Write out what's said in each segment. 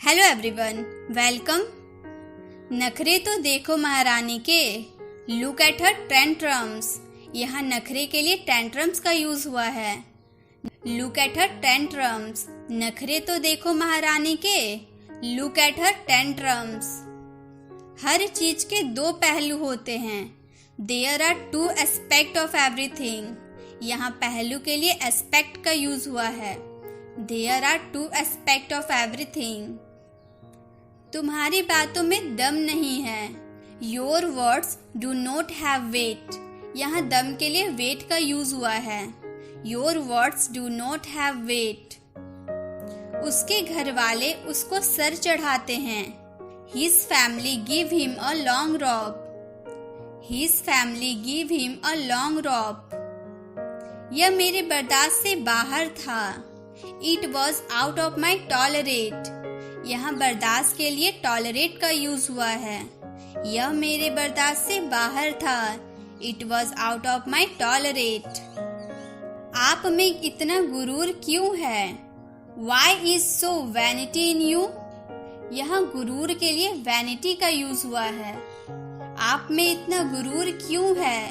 Hello everyone, welcome. नखरे तो देखो महारानी के, लुक एट हर टेंट्रम्स। यहाँ नखरे के लिए टेंट्रम्स का यूज हुआ है। लुक एट हर टेंट्रम्स, नखरे तो देखो महारानी के, लुक एट हर टेंट्रम्स। हर चीज के दो पहलू होते हैं। There are two aspect of everything. यहाँ पहलू के लिए एस्पेक्ट का यूज हुआ है। There are two aspect of everything. तुम्हारी बातों में दम नहीं है। Your words do not have weight. यहाँ दम के लिए वेट का यूज हुआ है। Your words do not have weight. उसके घर वाले उसको सर चढ़ाते हैं। His family give him a long rob. His family give him a long rob. यह मेरे बर्दाश्त से बाहर था। It was out of my tolerate. यहाँ बर्दाश्त के लिए टॉलरेट का यूज हुआ है। यह मेरे बर्दाश्त से बाहर था। It was out of my tolerate. आप में इतना गुरूर क्यों है? Why is so vanity in you? यहाँ गुरूर के लिए वैनिटी का यूज हुआ है। आप में इतना गुरूर क्यों है?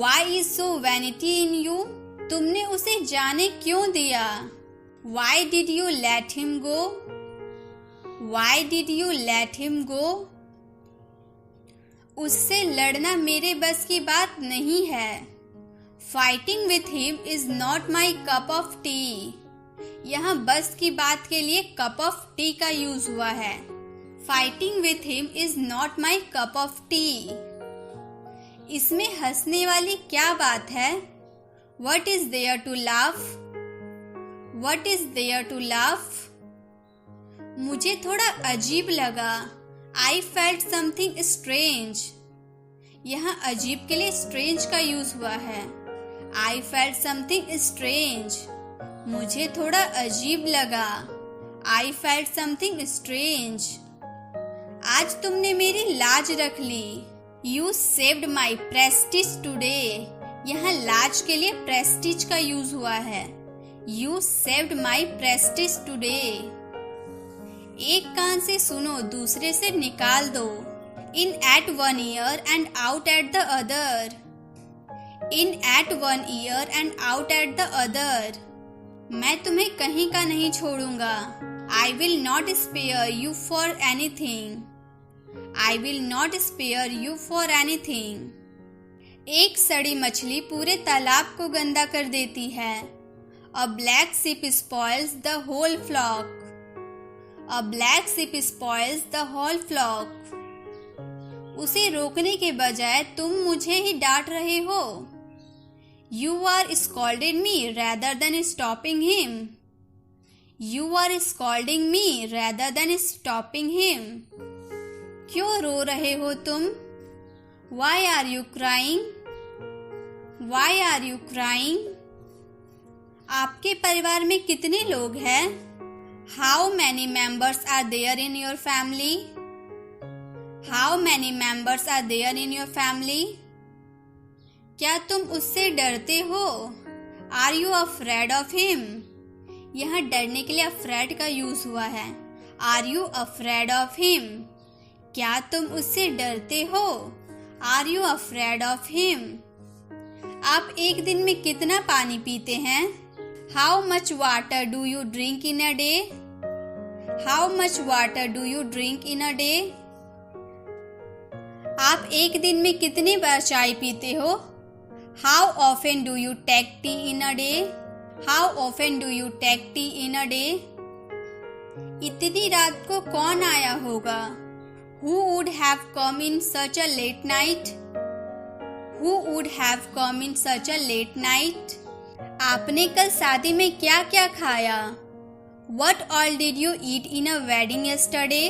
Why is so vanity in you? तुमने उसे जाने क्यों दिया? Why did you let him go? Why did you let him go? उससे लड़ना मेरे बस की बात नहीं है। Fighting with him is not my cup of tea. यहाँ बस की बात के लिए cup of tea का यूज हुआ है। Fighting with him is not my cup of tea. इसमें हंसने वाली क्या बात है? What is there to laugh? What is there to laugh? मुझे थोड़ा अजीब लगा। I felt something strange. यहाँ अजीब के लिए strange का यूज हुआ है। I felt something strange. मुझे थोड़ा अजीब लगा। I felt something strange. आज तुमने मेरी लाज रख ली। You saved my prestige today. यहाँ लाज के लिए prestige का यूज हुआ है। You saved my prestige today. एक कान से सुनो, दूसरे से निकाल दो। In at one ear and out at the other. In at one ear and out at the other. मैं तुम्हें कहीं का नहीं छोड़ूंगा। I will not spare you for anything. I will not spare you for anything. एक सड़ी मछली पूरे तालाब को गंदा कर देती है। A black sheep spoils the whole flock. A black sheep spoils the whole flock. उसे रोकने के बजाय तुम मुझे ही डांट रहे हो। You are scolding me rather than stopping him. You are scolding me rather than stopping him. क्यों रो रहे हो तुम? Why are you crying? Why are you crying? आपके परिवार में कितने लोग हैं? How many members are there in your family? How many members are there in your family? क्या तुम उससे डरते हो? Are you afraid of him? यहाँ डरने के लिए afraid का यूज हुआ है। Are you afraid of him? क्या तुम उससे डरते हो? Are you afraid of him? आप एक दिन में कितना पानी पीते हैं? How much water do you drink in a day? How much water do you drink in a day? आप एक दिन में कितनी बार चाय पीते हो? How often do you take tea in a day? How often do you take tea in a day? इतनी रात को कौन आया होगा? Who would have come in such a late night? Who would have come in such a late night? आपने कल शादी में क्या क्या खाया? What all did you eat in a wedding yesterday?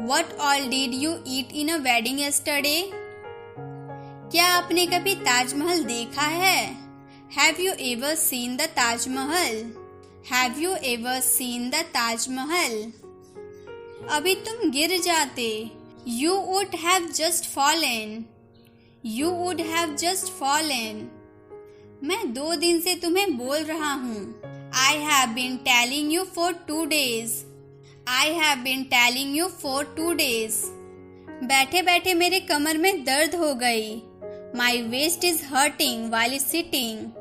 What all did you eat in a wedding yesterday? क्या आपने कभी ताजमहल देखा है? Have you ever seen the Taj Mahal? Have you ever seen the Taj Mahal? अभी तुम गिर जाते। You would have just fallen. You would have just fallen. मैं 2 दिन से तुम्हें बोल रहा हूँ। I have been telling you for 2 days. I have been telling you for 2 days. बैठे बैठे मेरे कमर में दर्द हो गई. My waist is hurting while sitting.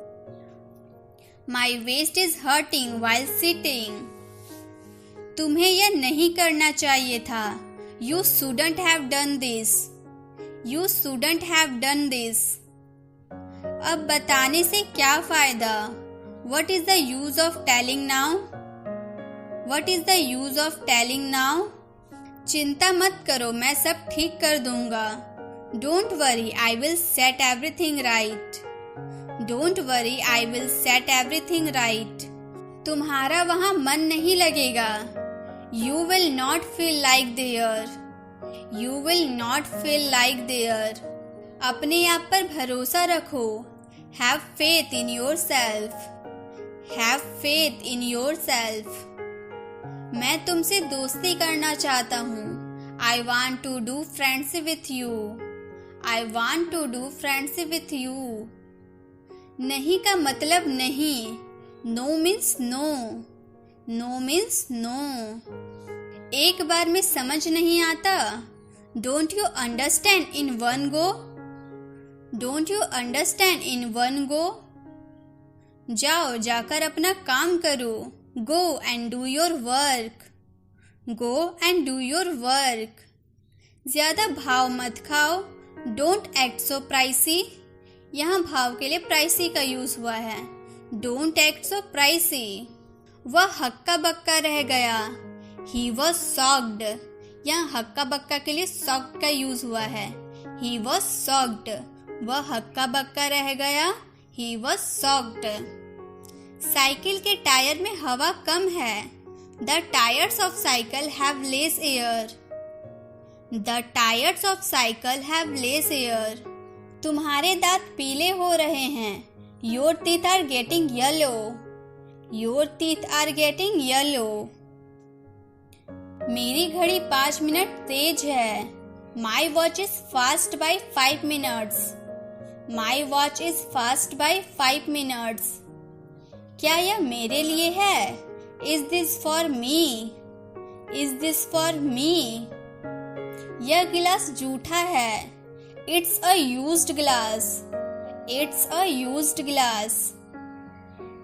My waist is hurting while sitting. तुम्हें यह नहीं करना चाहिए था. You shouldn't have done this. You shouldn't have done this. अब बताने से क्या फायदा? What is the use of telling now? What is the use of telling now? चिंता मत करो, मैं सब ठीक कर दूंगा. Don't worry, I will set everything right. Don't worry, I will set everything right. तुम्हारा वहाँ मन नहीं लगेगा. You will not feel like there. You will not feel like there. अपने आप पर भरोसा रखो. Have faith in yourself. Have faith in yourself. मैं तुमसे दोस्ती करना चाहता हूँ. I want to do friendship with you. I want to do friendship with you. नहीं का मतलब नहीं. No means no. No means no. एक बार में समझ नहीं आता. Don't you understand in one go? Don't you understand in one go? जाओ, जाकर अपना काम करो. Go and do your work. Go and do your work. ज्यादा भाव मत खाओ. Don't act so pricey. यहाँ भाव के लिए pricey का यूज हुआ है. Don't act so pricey. वह हक्का बक्का रह गया. He was shocked. यहाँ हक्का बक्का के लिए shocked का यूज हुआ है. He was shocked. वह हक्का बक्का रह गया. He was shocked. साइकिल के टायर में हवा कम है. The tires of cycle have less air. The tires of cycle have less air. तुम्हारे दांत पीले हो रहे हैं. Your teeth are getting yellow. Your teeth are getting yellow. मेरी घड़ी 5 मिनट तेज है. My watch is fast by 5 minutes. My watch is fast by 5 minutes. क्या यह मेरे लिए है? Is this for me? Is this for me? यह गिलास जूठा है. It's a used glass. It's a used glass.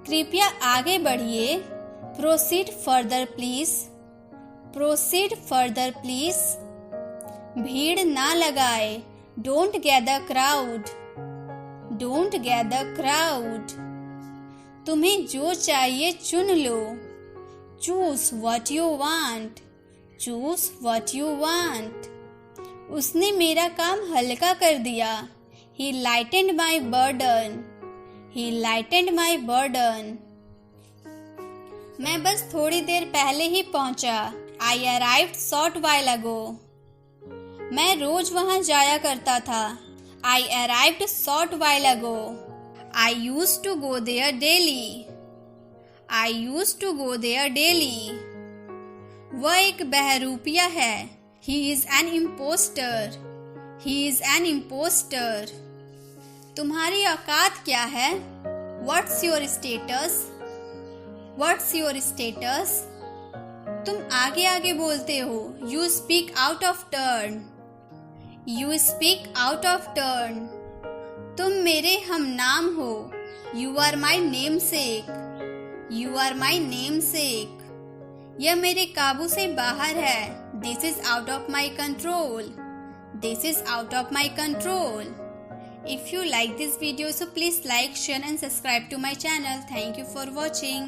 कृपया आगे बढ़िए. Proceed further please. Proceed further please. भीड़ ना लगाए. Don't gather crowd. Don't gather crowd. तुम्हें जो चाहिए चुन लो. Choose what you want. Choose what you want. उसने मेरा काम हल्का कर दिया. He lightened my burden. He lightened my burden. मैं बस थोड़ी देर पहले ही पहुंचा. I arrived short while ago. मैं रोज वहां जाया करता था. I arrived short while ago. I used to go there daily. I used to go there daily. वह एक बहरूपिया है. He is an imposter. He is an imposter. तुम्हारी औकात क्या है? What's your status? What's your status? तुम आगे आगे बोलते हो. You speak out of turn. You speak out of turn. तुम मेरे हम नाम हो. You are my namesake. You are my namesake. यह मेरे काबू से बाहर है. This is out of my control. This is out of my control. If you like this video, so please like, share and subscribe to my channel. Thank you for watching.